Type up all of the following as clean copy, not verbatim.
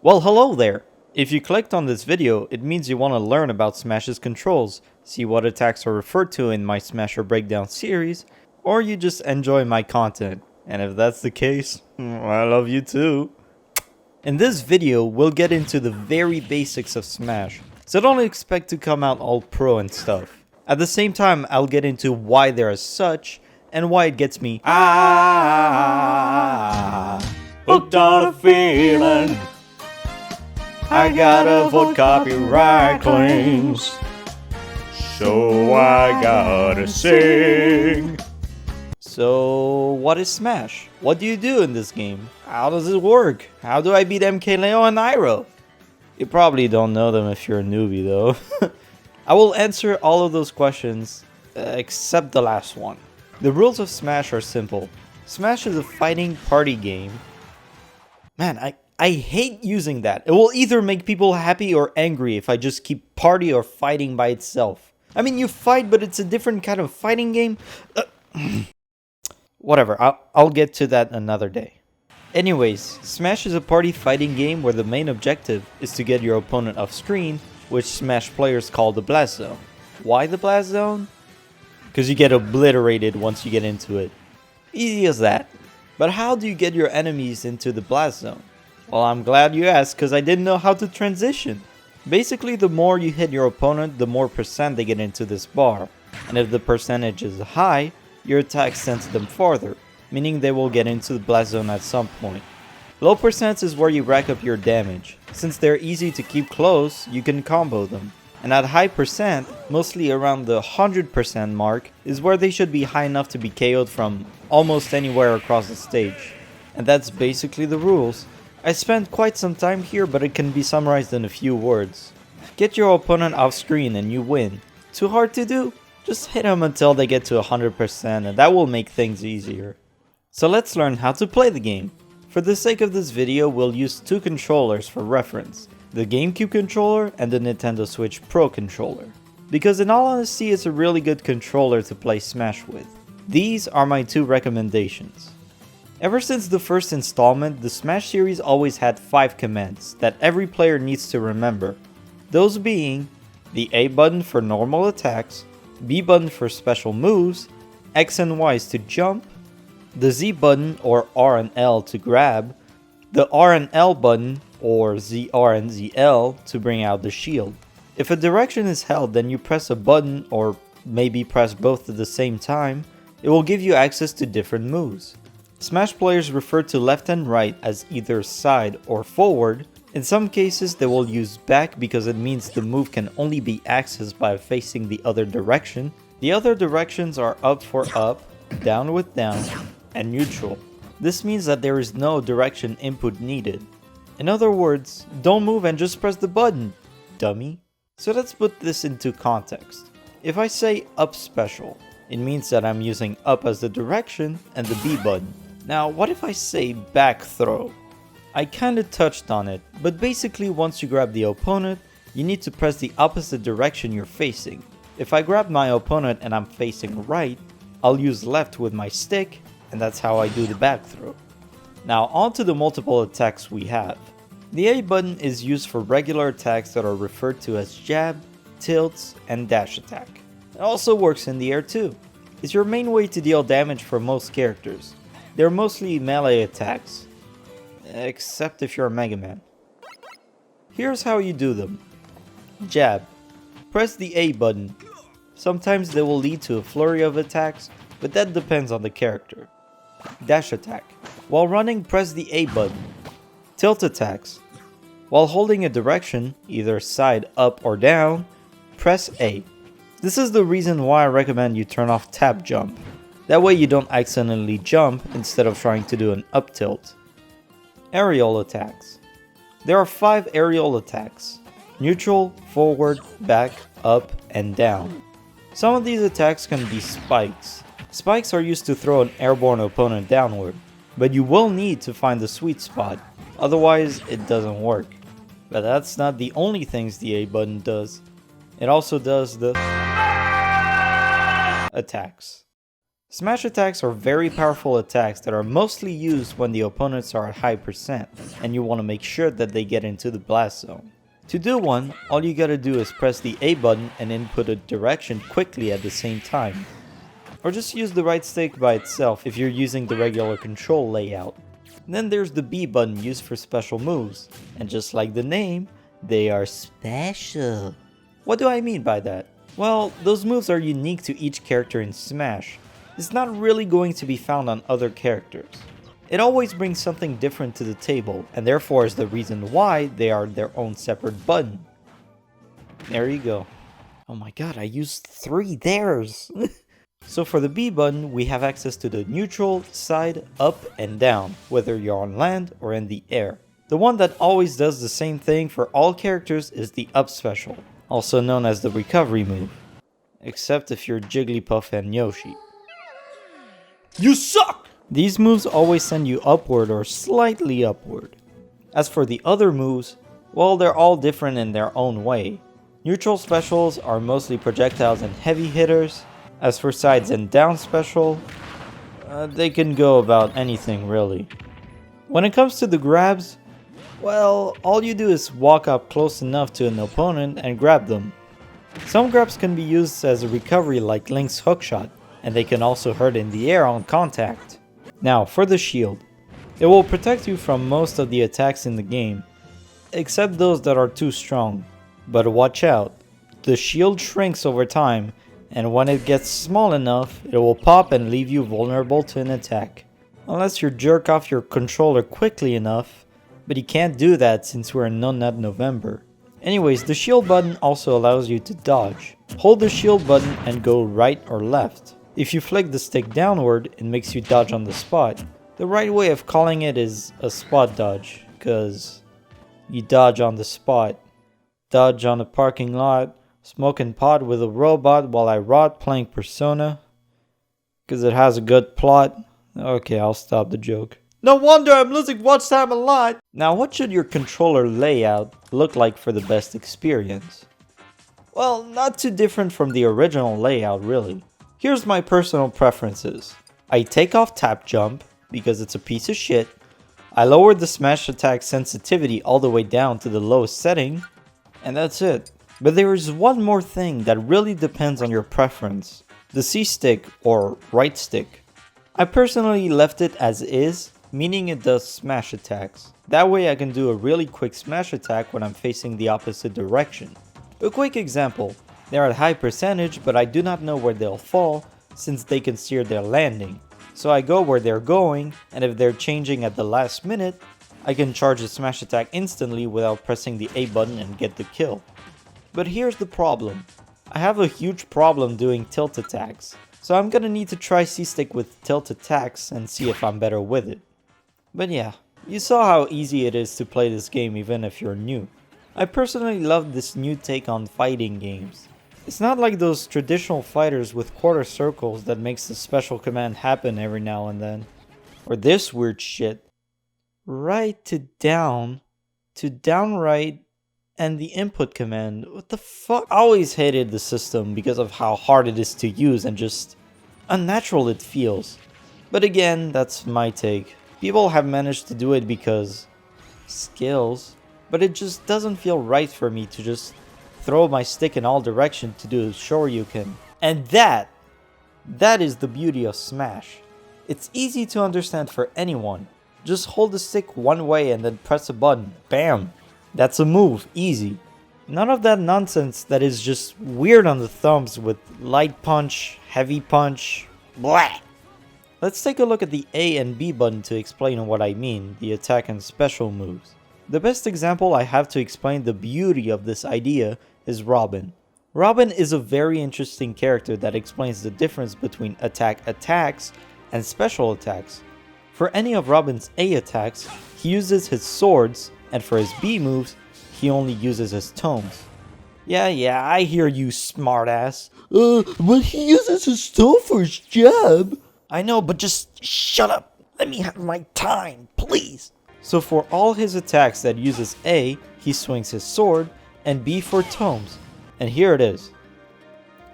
Well, hello there! If you clicked on this video, it means you want to learn about Smash's controls, see what attacks are referred to in my Smasher Breakdown series, or you just enjoy my content. And if that's the case, I love you too. In this video, we'll get into the very basics of Smash, so don't expect to come out all pro and stuff. At the same time, I'll get into why they're as such, and why it gets me hooked on a feeling. I gotta avoid copyright claims, so I gotta sing. So, what is Smash? What do you do in this game? How does it work? How do I beat MKLeo and Iroh? You probably don't know them if you're a newbie though. I will answer all of those questions, except the last one. The rules of Smash are simple. Smash is a fighting party game. Man, I hate using that. It will either make people happy or angry if I just keep party or fighting by itself. I mean, you fight, but it's a different kind of fighting game. Whatever, I'll get to that another day. Anyways, Smash is a party fighting game where the main objective is to get your opponent off screen, which Smash players call the Blast Zone. Why the Blast Zone? Because you get obliterated once you get into it. Easy as that. But how do you get your enemies into the Blast Zone? Well, I'm glad you asked, because I didn't know how to transition. Basically, the more you hit your opponent, the more percent they get into this bar. And if the percentage is high, your attack sends them farther, meaning they will get into the Blast Zone at some point. Low percent is where you rack up your damage. Since they're easy to keep close, you can combo them. And at high percent, mostly around the 100% mark, is where they should be high enough to be KO'd from almost anywhere across the stage. And that's basically the rules. I spent quite some time here, but it can be summarized in a few words. Get your opponent off screen and you win. Too hard to do? Just hit them until they get to 100% and that will make things easier. So let's learn how to play the game. For the sake of this video, we'll use two controllers for reference. The GameCube controller and the Nintendo Switch Pro controller. Because in all honesty, it's a really good controller to play Smash with. These are my two recommendations. Ever since the first installment, the Smash series always had 5 commands that every player needs to remember. Those being the A button for normal attacks, B button for special moves, X and Y's to jump, the Z button or R and L to grab, the R and L button or ZR and ZL to bring out the shield. If a direction is held, then you press a button or maybe press both at the same time, it will give you access to different moves. Smash players refer to left and right as either side or forward. In some cases they will use back because it means the move can only be accessed by facing the other direction. The other directions are up for up, down with down, and neutral. This means that there is no direction input needed. In other words, don't move and just press the button, dummy. So let's put this into context. If I say up special, it means that I'm using up as the direction and the B button. Now what if I say back throw? I kinda touched on it, but basically once you grab the opponent, you need to press the opposite direction you're facing. If I grab my opponent and I'm facing right, I'll use left with my stick, and that's how I do the back throw. Now on to the multiple attacks we have. The A button is used for regular attacks that are referred to as jab, tilts, and dash attack. It also works in the air too. It's your main way to deal damage for most characters. They're mostly melee attacks, except if you're a Mega Man. Here's how you do them. Jab. Press the A button. Sometimes they will lead to a flurry of attacks, but that depends on the character. Dash attack. While running, press the A button. Tilt attacks. While holding a direction, either side up or down, press A. This is the reason why I recommend you turn off tap jump. That way you don't accidentally jump instead of trying to do an up tilt. Aerial attacks. There are 5 aerial attacks. Neutral, forward, back, up, and down. Some of these attacks can be spikes. Spikes are used to throw an airborne opponent downward, but you will need to find the sweet spot, otherwise it doesn't work. But that's not the only things the A button does. It also does the attacks. Smash attacks are very powerful attacks that are mostly used when the opponents are at high percent, and you want to make sure that they get into the blast zone. To do one, all you gotta do is press the A button and input a direction quickly at the same time. Or just use the right stick by itself if you're using the regular control layout. Then there's the B button used for special moves, and just like the name, they are special. What do I mean by that? Well, those moves are unique to each character in Smash. It's not really going to be found on other characters. It always brings something different to the table, and therefore is the reason why they are their own separate button. There you go. Oh my god, I used 3 theirs! So for the B button, we have access to the neutral, side, up, and down, whether you're on land or in the air. The one that always does the same thing for all characters is the up special, also known as the recovery move. Except if you're Jigglypuff and Yoshi. You suck! These moves always send you upward or slightly upward. As for the other moves, well, they're all different in their own way. Neutral specials are mostly projectiles and heavy hitters. As for sides and down special, they can go about anything really. When it comes to the grabs, well, all you do is walk up close enough to an opponent and grab them. Some grabs can be used as a recovery like Link's hookshot, and they can also hurt in the air on contact. Now for the shield. It will protect you from most of the attacks in the game, except those that are too strong. But watch out, the shield shrinks over time, and when it gets small enough, it will pop and leave you vulnerable to an attack. Unless you jerk off your controller quickly enough, but you can't do that since we're in No Nut November. Anyways, the shield button also allows you to dodge. Hold the shield button and go right or left. If you flick the stick downward, it makes you dodge on the spot. The right way of calling it is a spot dodge, cause you dodge on the spot. Dodge on a parking lot, smoking pot with a robot while I rot playing Persona. Cause it has a good plot. Okay, I'll stop the joke. No wonder I'm losing watch time a lot! Now what should your controller layout look like for the best experience? Well, not too different from the original layout really. Here's my personal preferences. I take off tap jump because it's a piece of shit. I lowered the smash attack sensitivity all the way down to the lowest setting. And that's it. But there is one more thing that really depends on your preference. The C stick or right stick. I personally left it as is, meaning it does smash attacks. That way I can do a really quick smash attack when I'm facing the opposite direction. A quick example. They're at high percentage, but I do not know where they'll fall since they can steer their landing. So I go where they're going, and if they're changing at the last minute, I can charge the smash attack instantly without pressing the A button and get the kill. But here's the problem. I have a huge problem doing tilt attacks, so I'm gonna need to try C-Stick with tilt attacks and see if I'm better with it. But yeah, you saw how easy it is to play this game even if you're new. I personally love this new take on fighting games. It's not like those traditional fighters with quarter circles that makes the special command happen every now and then. Or this weird shit. Right to down right, and the input command. What the fuck? I always hated the system because of how hard it is to use and just unnatural it feels. But again, that's my take. People have managed to do it because skills, but it just doesn't feel right for me to just throw my stick in all directions to do a Shoryuken. And that is the beauty of Smash. It's easy to understand for anyone. Just hold the stick one way and then press a button. Bam! That's a move, easy. None of that nonsense that is just weird on the thumbs with light punch, heavy punch, blah. Let's take a look at the A and B button to explain what I mean, the attack and special moves. The best example I have to explain the beauty of this idea is Robin. Robin is a very interesting character that explains the difference between attacks and special attacks. For any of Robin's A attacks, he uses his swords, and for his B moves, he only uses his tomes. Yeah, I hear you, smartass. But he uses his tome for his jab. I know, but just shut up. Let me have my time, please. So for all his attacks that uses A, he swings his sword, and B for tomes. And here it is.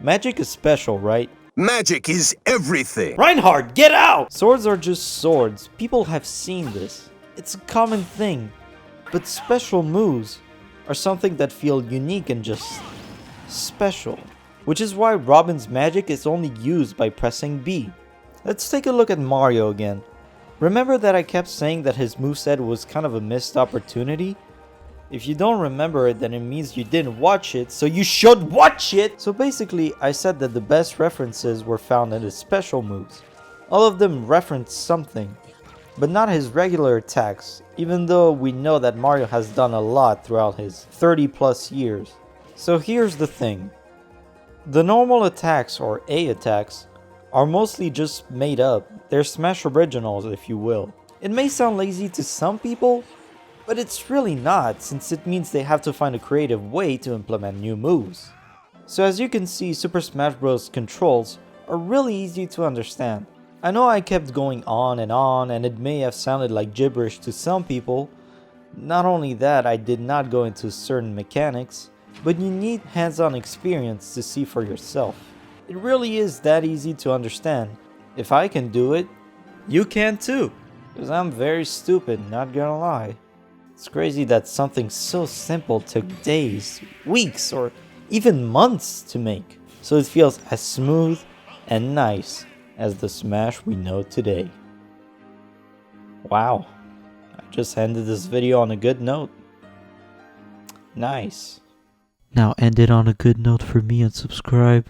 Magic is special, right? Magic is everything. Reinhardt, get out! Swords are just swords. People have seen this. It's a common thing. But special moves are something that feel unique and just special. Which is why Robin's magic is only used by pressing B. Let's take a look at Mario again. Remember that I kept saying that his moveset was kind of a missed opportunity? If you don't remember it, then it means you didn't watch it, so you should watch it! So basically, I said that the best references were found in his special moves. All of them reference something, but not his regular attacks, even though we know that Mario has done a lot throughout his 30 plus years. So here's the thing. The normal attacks, or A attacks, are mostly just made up. They're Smash originals, if you will. It may sound lazy to some people, but it's really not, since it means they have to find a creative way to implement new moves. So as you can see, Super Smash Bros. Controls are really easy to understand. I know I kept going on, and it may have sounded like gibberish to some people. Not only that, I did not go into certain mechanics, but you need hands-on experience to see for yourself. It really is that easy to understand. If I can do it, you can too. Because I'm very stupid, not gonna lie. It's crazy that something so simple took days, weeks, or even months to make. So it feels as smooth and nice as the Smash we know today. Wow, I just ended this video on a good note. Nice. Now end it on a good note for me and subscribe.